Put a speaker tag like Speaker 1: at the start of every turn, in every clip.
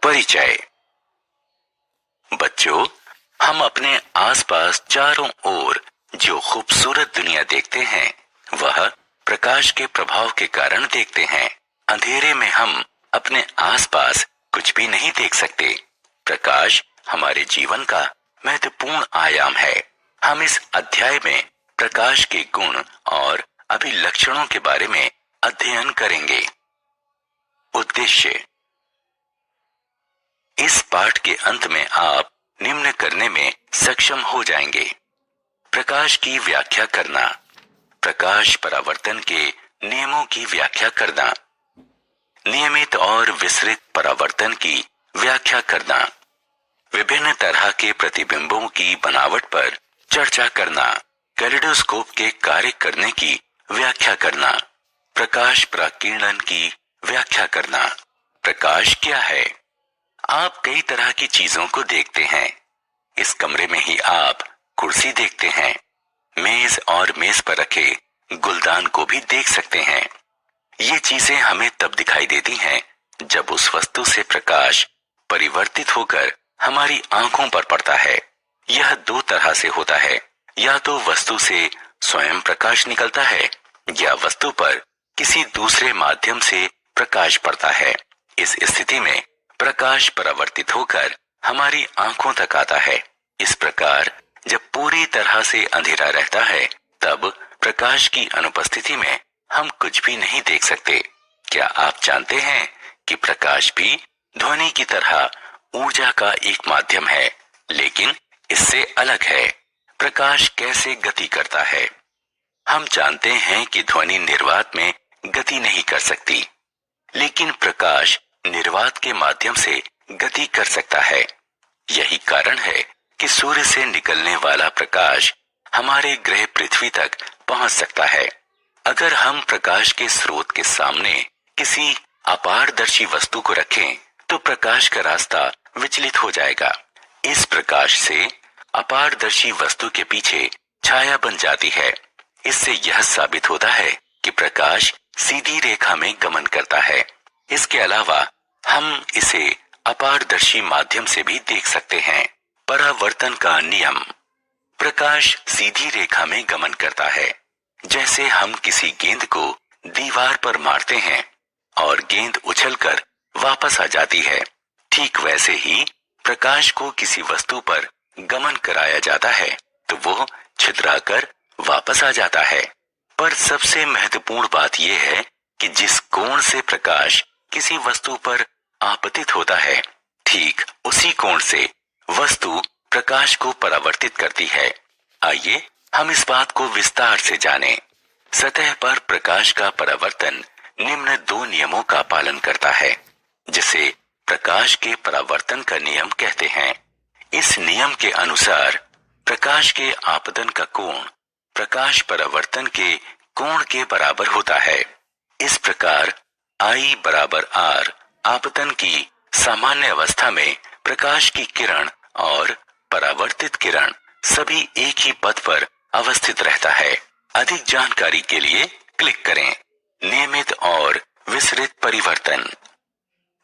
Speaker 1: परिचय। बच्चों, हम अपने आसपास चारों ओर जो खूबसूरत दुनिया देखते हैं वह प्रकाश के प्रभाव के कारण देखते हैं। अंधेरे में हम अपने आसपास कुछ भी नहीं देख सकते। प्रकाश हमारे जीवन का महत्वपूर्ण आयाम है। हम इस अध्याय में प्रकाश के गुण और अभिलक्षणों के बारे में अध्ययन करेंगे। उद्देश्य। इस पाठ के अंत में आप निम्न करने में सक्षम हो जाएंगे। प्रकाश की व्याख्या करना, प्रकाश परावर्तन के नियमों की व्याख्या करना, नियमित और विस्तृत परावर्तन की व्याख्या करना, विभिन्न तरह के प्रतिबिंबों की बनावट पर चर्चा करना, कैलिडोस्कोप के कार्य करने की व्याख्या करना, प्रकाश प्रकीर्णन की व्याख्या करना। प्रकाश क्या है? आप कई तरह की चीजों को देखते हैं। इस कमरे में ही आप कुर्सी देखते हैं। मेज और मेज पर रखे गुलदान को भी देख सकते हैं। ये चीजें हमें तब दिखाई देती हैं जब उस वस्तु से प्रकाश परिवर्तित होकर हमारी आंखों पर पड़ता है। यह दो तरह से होता है, या तो वस्तु से स्वयं प्रकाश निकलता है या वस्तु पर किसी दूसरे माध्यम से प्रकाश पड़ता है। इस स्थिति में प्रकाश परावर्तित होकर हमारी आंखों तक आता है। इस प्रकार जब पूरी तरह से अंधेरा रहता है तब प्रकाश की अनुपस्थिति में हम कुछ भी नहीं देख सकते। क्या आप जानते हैं कि प्रकाश भी ध्वनि की तरह ऊर्जा का एक माध्यम है, लेकिन इससे अलग है। प्रकाश कैसे गति करता है? हम जानते हैं कि ध्वनि निर्वात में गति नहीं कर सकती, लेकिन प्रकाश निर्वात के माध्यम से गति कर सकता है। यही कारण है कि सूर्य से निकलने वाला प्रकाश हमारे ग्रह पृथ्वी तक पहुंच सकता है। अगर हम प्रकाश के स्रोत के सामने किसी अपारदर्शी वस्तु को रखें तो प्रकाश का रास्ता विचलित हो जाएगा। इस प्रकाश से अपारदर्शी वस्तु के पीछे छाया बन जाती है। इससे यह साबित होता है कि प्रकाश सीधी रेखा में गमन करता है। इसके अलावा हम इसे अपारदर्शी माध्यम से भी देख सकते हैं। परावर्तन का नियम। प्रकाश सीधी रेखा में गमन करता है। जैसे हम किसी गेंद को दीवार पर मारते हैं और गेंद उछलकर वापस आ जाती है, ठीक वैसे ही प्रकाश को किसी वस्तु पर गमन कराया जाता है तो वो छितराकर वापस आ जाता है। पर सबसे महत्वपूर्ण बात यह है कि जिस कोण से प्रकाश किसी वस्तु पर आपतित होता है, ठीक उसी कोण से वस्तु प्रकाश को परावर्तित करती है। आइए हम इस बात को विस्तार से जानें। सतह पर प्रकाश का परावर्तन निम्न दो नियमों का पालन करता है, जिसे प्रकाश के परावर्तन का नियम कहते हैं। इस नियम के अनुसार प्रकाश के आपतन का कोण प्रकाश परावर्तन के कोण के बराबर होता है। इस प्रकार I बराबर R आपतन की सामान्य अवस्था में प्रकाश की किरण और परावर्तित किरण सभी एक ही पथ पर अवस्थित रहता है। अधिक जानकारी के लिए क्लिक करें। नियमित और विस्तृत परिवर्तन।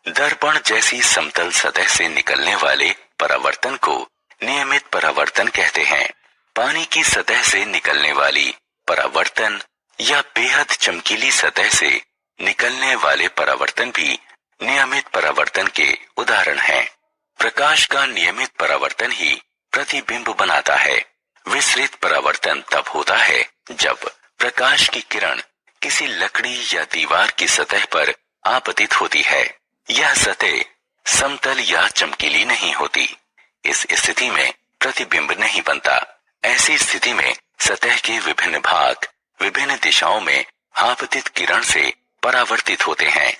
Speaker 1: दर्पण जैसी समतल सतह से निकलने वाले परावर्तन को नियमित परावर्तन कहते हैं। पानी की सतह से निकलने वाली परावर्तन या बेहद चमकीली सतह से निकलने वाले परावर्तन भी नियमित परावर्तन के उदाहरण हैं। प्रकाश का नियमित परावर्तन ही प्रतिबिंब बनाता है। विस्तृत परावर्तन तब होता है जब प्रकाश की किरण किसी लकड़ी या दीवार की सतह पर आपतित होती है। यह सतह समतल या चमकीली नहीं होती। इस स्थिति में प्रतिबिंब नहीं बनता। ऐसी स्थिति में सतह के विभिन्न भाग विभिन्न दिशाओं में आपतित किरण से परावर्तित होते हैं।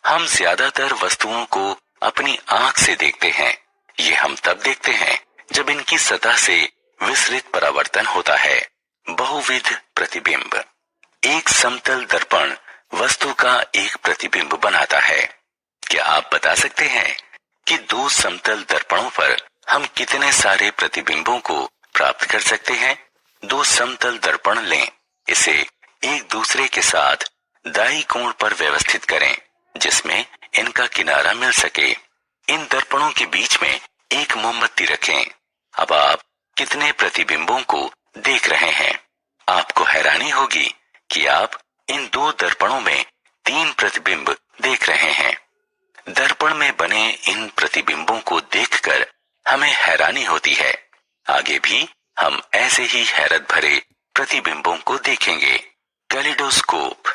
Speaker 1: हम ज्यादातर वस्तुओं को अपनी आंख से देखते हैं। ये हम तब देखते हैं जब इनकी सतह से विस्तृत परावर्तन होता है। बहुविध प्रतिबिंब। एक समतल दर्पण वस्तु का एक प्रतिबिंब बनाता है। क्या आप बता सकते हैं कि दो समतल दर्पणों पर हम कितने सारे प्रतिबिंबों को प्राप्त कर सकते हैं? दो समतल दर्पण लें, इसे एक दूसरे के साथ दाईं कोण पर व्यवस्थित करें जिसमें इनका किनारा मिल सके। इन दर्पणों के बीच में एक मोमबत्ती रखें। अब आप कितने प्रतिबिंबों को देख रहे हैं? आपको हैरानी होगी कि आप इन 2 दर्पणों में 3 प्रतिबिंब देख रहे हैं। दर्पण में बने इन प्रतिबिंबों को देखकर हमें हैरानी होती है। आगे भी हम ऐसे ही हैरत भरे प्रतिबिंबों को देखेंगे। कैलिडोस्कोप।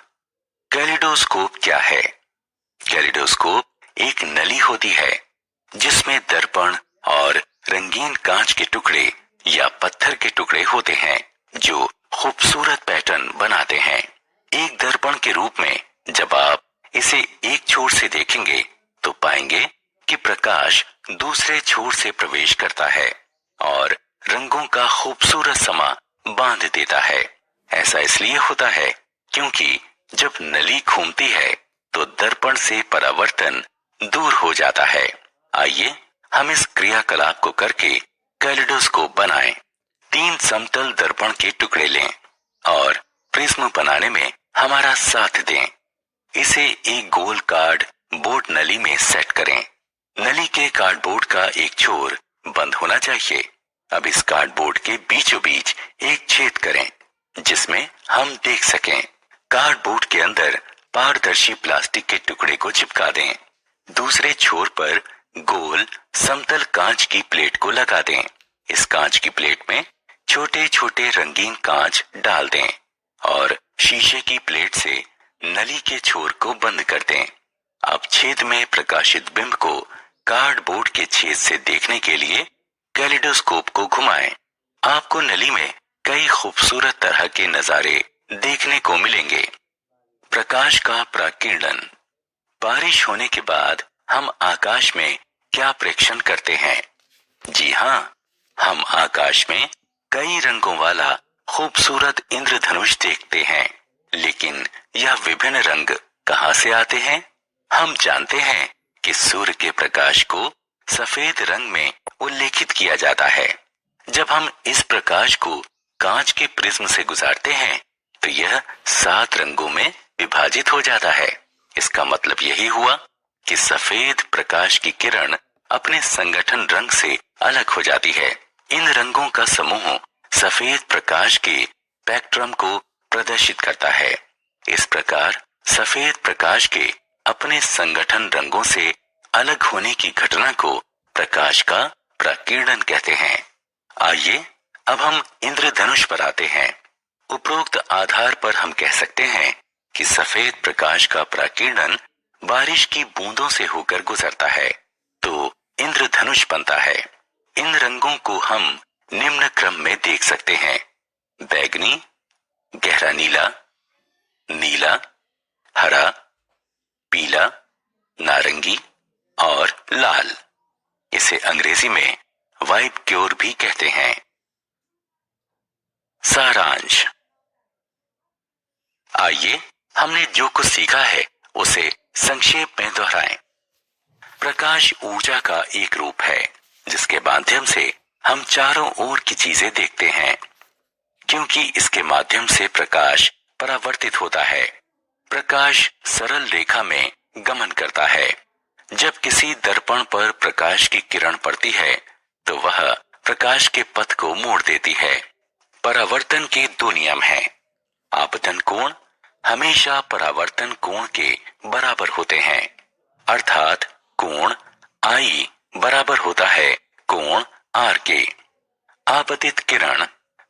Speaker 1: कैलिडोस्कोप क्या है? कैलिडोस्कोप एक नली होती है जिसमें दर्पण और रंगीन कांच के टुकड़े या पत्थर के टुकड़े होते हैं जो खूबसूरत पैटर्न बनाते हैं। एक दर्पण के रूप में जब आप इसे एक छोर से देखेंगे तो पाएंगे कि प्रकाश दूसरे छोर से प्रवेश करता है और रंगों का खूबसूरत समा बांध देता है। ऐसा इसलिए होता है क्योंकि जब नली घूमती है तो दर्पण से परावर्तन दूर हो जाता है। आइए हम इस क्रियाकलाप को करके कैलिडोस्कोप बनाएं। 3 समतल दर्पण के टुकड़े लें और प्रिज्म बनाने में हमारा साथ दें। इसे एक गोल कार्ड बोर्ड नली में सेट करें। नली के कार्डबोर्ड का एक छोर बंद होना चाहिए। अब इस कार्डबोर्ड के बीचों बीच एक छेद करें जिसमें हम देख सकें। कार्डबोर्ड के अंदर पारदर्शी प्लास्टिक के टुकड़े को चिपका दें। दूसरे छोर पर गोल समतल कांच की प्लेट को लगा दें। इस कांच की प्लेट में छोटे छोटे रंगीन कांच डाल दें और शीशे की प्लेट से नली के छोर को बंद कर दें। अब छेद में प्रकाशित बिंब को कार्डबोर्ड के छेद से देखने के लिए कैलिडोस्कोप को घुमाएं। आपको नली में कई खूबसूरत तरह के नजारे देखने को मिलेंगे। प्रकाश का प्रकीर्णन। बारिश होने के बाद हम आकाश में क्या प्रेक्षण करते हैं? जी हाँ, हम आकाश में कई रंगों वाला खूबसूरत इंद्रधनुष देखते हैं। लेकिन यह विभिन्न रंग कहाँ से आते हैं? हम जानते हैं कि सूर्य के प्रकाश को सफेद रंग में उल्लेखित किया जाता है। जब हम इस प्रकाश को कांच के प्रिज्म से गुजारते हैं तो यह 7 रंगों में विभाजित हो जाता है। इसका मतलब यही हुआ कि सफेद प्रकाश की किरण अपने संगठन रंग से अलग हो जाती है। इन रंगों का समूह सफेद प्रकाश के स्पेक्ट्रम को प्रदर्शित करता है। इस प्रकार सफेद प्रकाश के अपने संगठन रंगों से अलग होने की घटना को प्रकाश का प्रकीर्णन कहते हैं। आइए अब हम इंद्रधनुष पर आते हैं। उपरोक्त आधार पर हम कह सकते हैं कि सफेद प्रकाश का प्रकीर्णन बारिश की बूंदों से होकर गुजरता है तो इंद्रधनुष बनता है। इन रंगों को हम निम्न क्रम में देख सकते हैं: बैगनी, गहरा नीला, नीला, हरा, पीला, नारंगी और लाल। इसे अंग्रेजी में वाइट क्योर भी कहते हैं। सारांश। आइए हमने जो कुछ सीखा है उसे संक्षेप में दोहराएं। प्रकाश ऊर्जा का एक रूप है जिसके माध्यम से हम चारों ओर की चीजें देखते हैं। क्योंकि इसके माध्यम से प्रकाश परावर्तित होता है, प्रकाश सरल रेखा में गमन करता है। जब किसी दर्पण पर प्रकाश की किरण पड़ती है तो वह प्रकाश के पथ को मोड़ देती है। परावर्तन के 2 नियम हैं। आपतन कोण हमेशा परावर्तन कोण के बराबर होते हैं, अर्थात कोण I बराबर होता है कोण R के। आपतित किरण,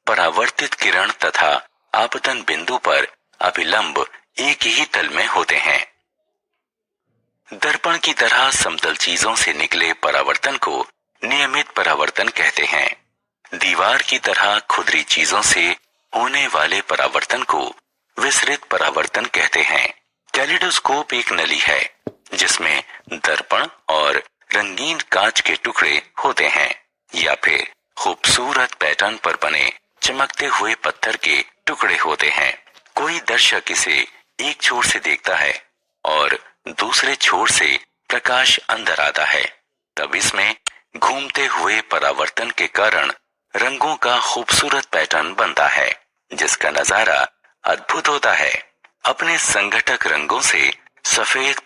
Speaker 1: परावर्तित किरण तथा आपतन बिंदु पर अभिलंब एक ही तल में होते हैं। दर्पण की तरह समतल चीजों से निकले परावर्तन को नियमित परावर्तन कहते हैं। दीवार की तरह खुरदरी चीजों से होने वाले परावर्तन को विसरित परावर्तन कहते हैं। कैलिडोस्कोप एक नली है जिसमें दर्पण और रंगीन कांच के टुकड़े होते हैं या फिर खूबसूरत पैटर्न पर बने चमकते हुए पत्थर के टुकड़े होते हैं। कोई दर्शक इसे एक छोर से देखता है और दूसरे छोर से प्रकाश अंदर आता है, तब इसमें घूमते हुए परावर्तन के कारण रंगों का खूबसूरत पैटर्न बनता है जिसका नजारा अद्भुत होता है। अपने संघटक रंगों से सफेद